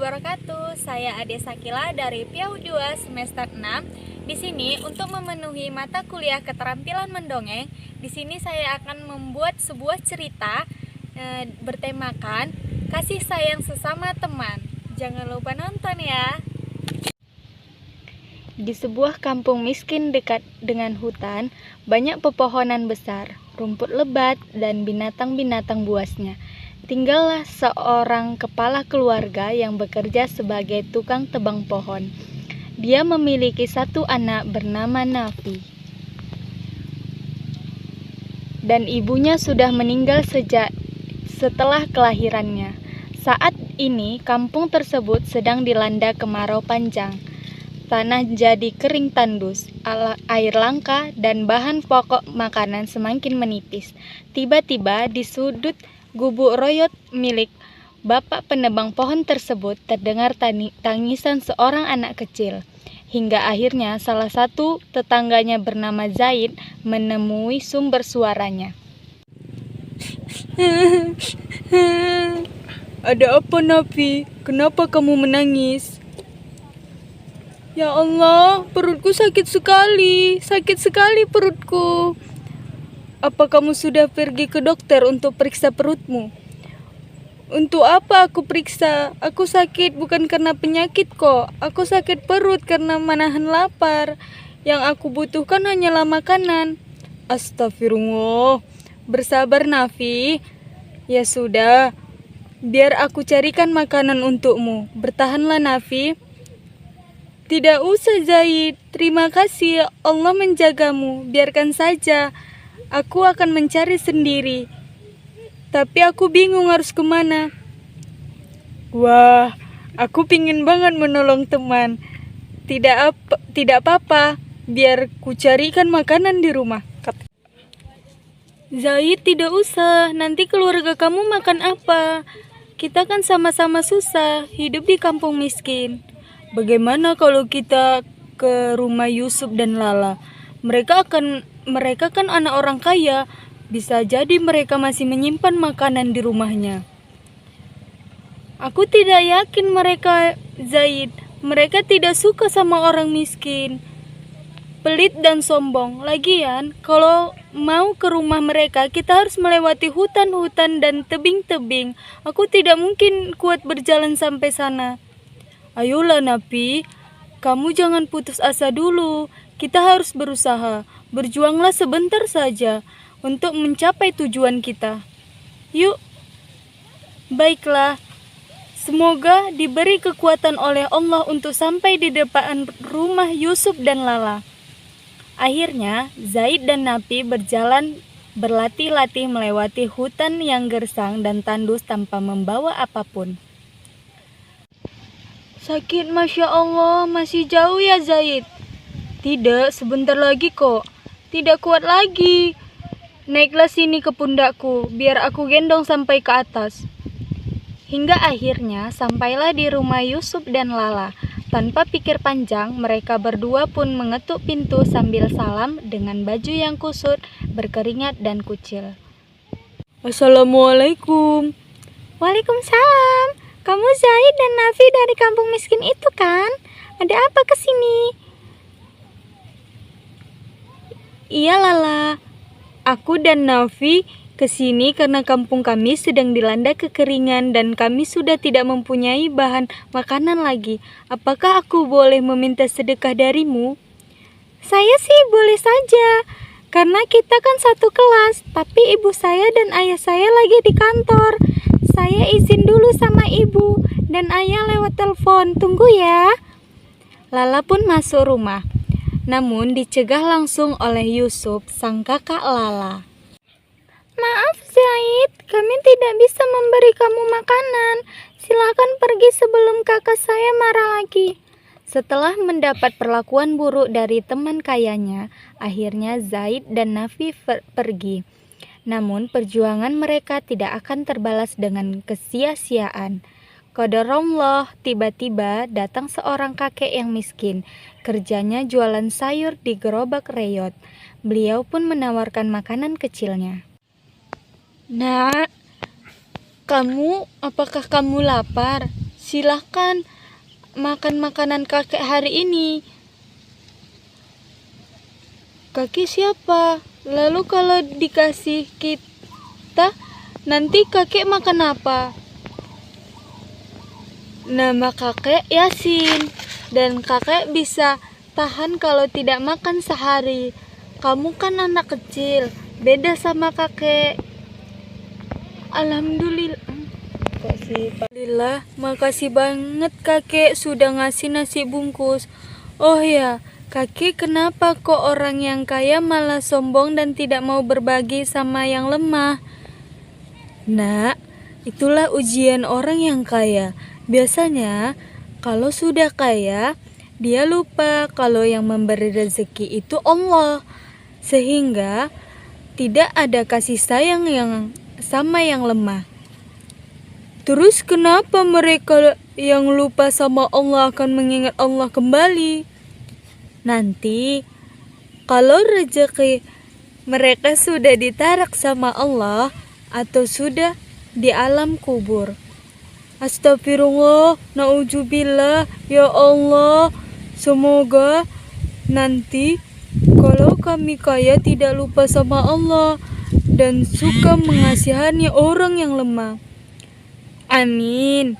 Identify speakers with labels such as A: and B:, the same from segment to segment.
A: wabarakatuh. Saya Ade Sakila dari PIAU 2 semester 6. Di sini untuk memenuhi mata kuliah keterampilan mendongeng, di sini saya akan membuat sebuah cerita bertemakan kasih sayang sesama teman. Jangan lupa nonton ya. Di sebuah kampung miskin dekat dengan hutan, banyak pepohonan besar, rumput lebat, dan binatang-binatang buasnya. Tinggallah seorang kepala keluarga yang bekerja sebagai tukang tebang pohon. Dia memiliki satu anak bernama Nafi. Dan ibunya sudah meninggal setelah kelahirannya. Saat ini kampung tersebut sedang dilanda kemarau panjang. Tanah jadi kering tandus, air langka, dan bahan pokok makanan semakin menipis. Tiba-tiba di sudut gubuk royot milik bapak penebang pohon tersebut terdengar tangisan seorang anak kecil. Hingga akhirnya salah satu tetangganya bernama Zaid menemui sumber suaranya.
B: Ada apa, Nafi? Kenapa kamu menangis? Ya Allah, perutku sakit sekali perutku. Apa kamu sudah pergi ke dokter untuk periksa perutmu? Untuk apa aku periksa? Aku sakit bukan karena penyakit kok. Aku sakit perut karena menahan lapar. Yang aku butuhkan hanyalah makanan. Astagfirullah. Bersabar, Nafi. Ya sudah, biar aku carikan makanan untukmu. Bertahanlah, Nafi. Tidak usah, Zaid. Terima kasih. Allah menjagamu. Biarkan saja. Aku akan mencari sendiri. Tapi aku bingung harus kemana. Wah, aku pingin banget menolong teman. Tidak apa-apa. Biar ku carikan makanan di rumah. Zaid, tidak usah. Nanti keluarga kamu makan apa? Kita kan sama-sama susah. Hidup di kampung miskin. Bagaimana kalau kita ke rumah Yusuf dan Lala? Mereka kan anak orang kaya. Bisa jadi mereka masih menyimpan makanan di rumahnya. Aku tidak yakin mereka, Zaid. Mereka tidak suka sama orang miskin. Pelit dan sombong. Lagian, kalau mau ke rumah mereka, kita harus melewati hutan-hutan dan tebing-tebing. Aku tidak mungkin kuat berjalan sampai sana. Ayolah, Nafi. Kamu jangan putus asa dulu. Kita harus berusaha. Berjuanglah sebentar saja untuk mencapai tujuan kita. Yuk. Baiklah. Semoga diberi kekuatan oleh Allah untuk sampai di depan rumah Yusuf dan Lala. Akhirnya, Zaid dan Nafi berjalan berlatih-latih melewati hutan yang gersang dan tandus tanpa membawa apapun. Sakit, Masya Allah. Masih jauh ya, Zaid? Tidak, sebentar lagi kok. Tidak kuat lagi. Naiklah sini ke pundakku, biar aku gendong sampai ke atas. Hingga akhirnya sampailah di rumah Yusuf dan Lala. Tanpa pikir panjang, mereka berdua pun mengetuk pintu sambil salam dengan baju yang kusut, berkeringat dan kucil. Assalamualaikum. Waalaikumsalam. Kamu Zaid dan Nafi dari kampung miskin itu kan? Ada apa kesini? Iya, Lala. Aku dan Nafi kesini karena kampung kami sedang dilanda kekeringan dan kami sudah tidak mempunyai bahan makanan lagi. Apakah aku boleh meminta sedekah darimu? Saya sih boleh saja, karena kita kan satu kelas. Tapi ibu saya dan ayah saya lagi di kantor. Saya izin dulu sama ibu dan ayah lewat telepon. Tunggu ya. Lala pun masuk rumah. Namun dicegah langsung oleh Yusuf, sang kakak Lala. Maaf Zaid, kami tidak bisa memberi kamu makanan. Silakan pergi sebelum kakak saya marah lagi. Setelah mendapat perlakuan buruk dari teman kayanya, akhirnya Zaid dan Nafi pergi. Namun perjuangan mereka tidak akan terbalas dengan kesia-siaan. Qadarullah, tiba-tiba datang seorang kakek yang miskin. Kerjanya jualan sayur di gerobak reyot. Beliau pun menawarkan makanan kecilnya. Nak, apakah kamu lapar?
A: Silahkan makan makanan kakek hari ini. Kakek siapa? Lalu kalau dikasih kita, nanti kakek makan apa? Nama kakek Yasin, dan kakek bisa tahan kalau tidak makan sehari. Kamu kan anak kecil, beda sama kakek. Alhamdulillah. Alhamdulillah, makasih banget kakek sudah ngasih nasi bungkus. Oh ya, kakek kenapa kok orang yang kaya malah sombong dan tidak mau berbagi sama yang lemah? Nak, itulah ujian orang yang kaya. Biasanya, kalau sudah kaya, dia lupa kalau yang memberi rezeki itu Allah. Sehingga, tidak ada kasih sayang yang sama yang lemah. Terus kenapa mereka yang lupa sama Allah akan mengingat Allah kembali? Nanti, kalau rezeki mereka sudah ditarik sama Allah atau sudah di alam kubur. Astagfirullah, na'udzubillah, ya Allah. Semoga nanti kalau kami kaya tidak lupa sama Allah dan suka mengasihani orang yang lemah. Amin.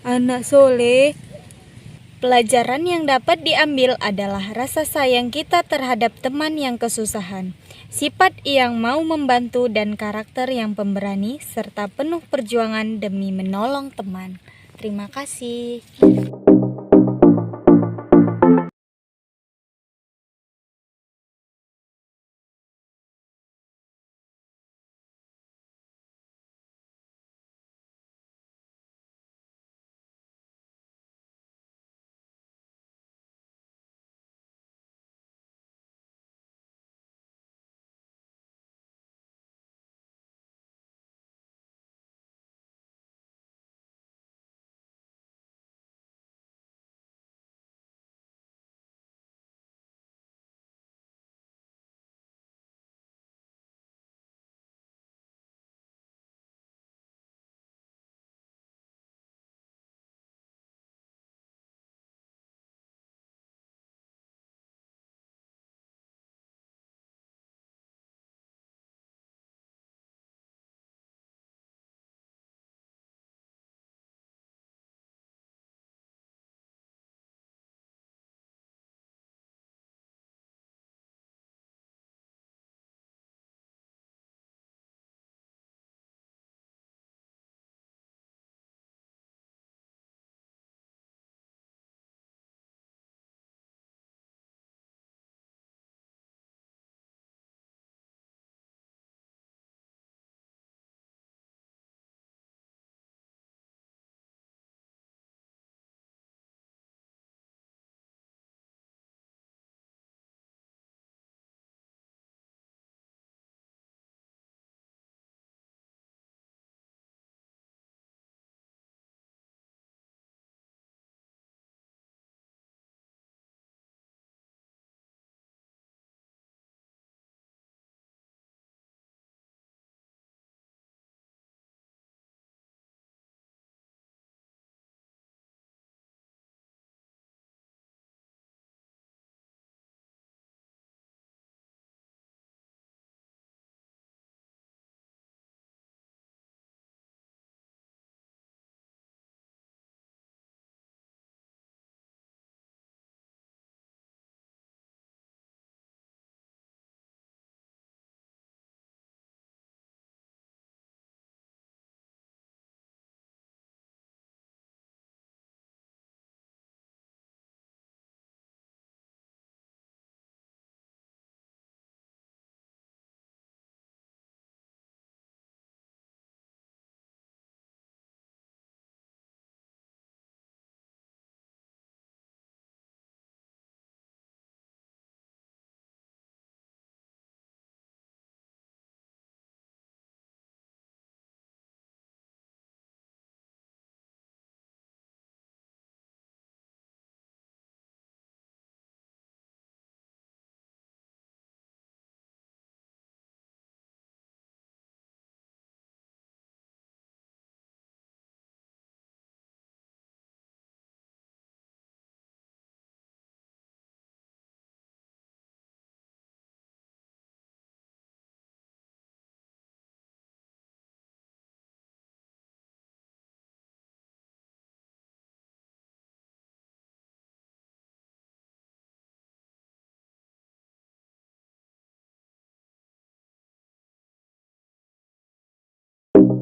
A: Anak soleh. Pelajaran yang dapat diambil adalah rasa sayang kita terhadap teman yang kesusahan, sifat yang mau membantu dan karakter yang pemberani serta penuh perjuangan demi menolong teman. Terima kasih.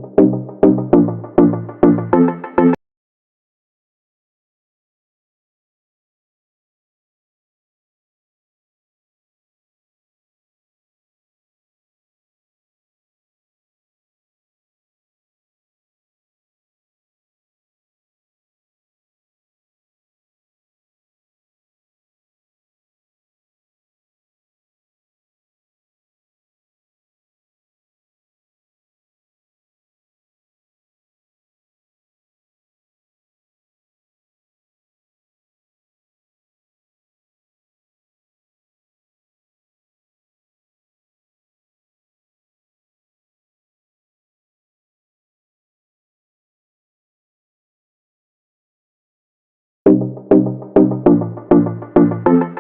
A: Thank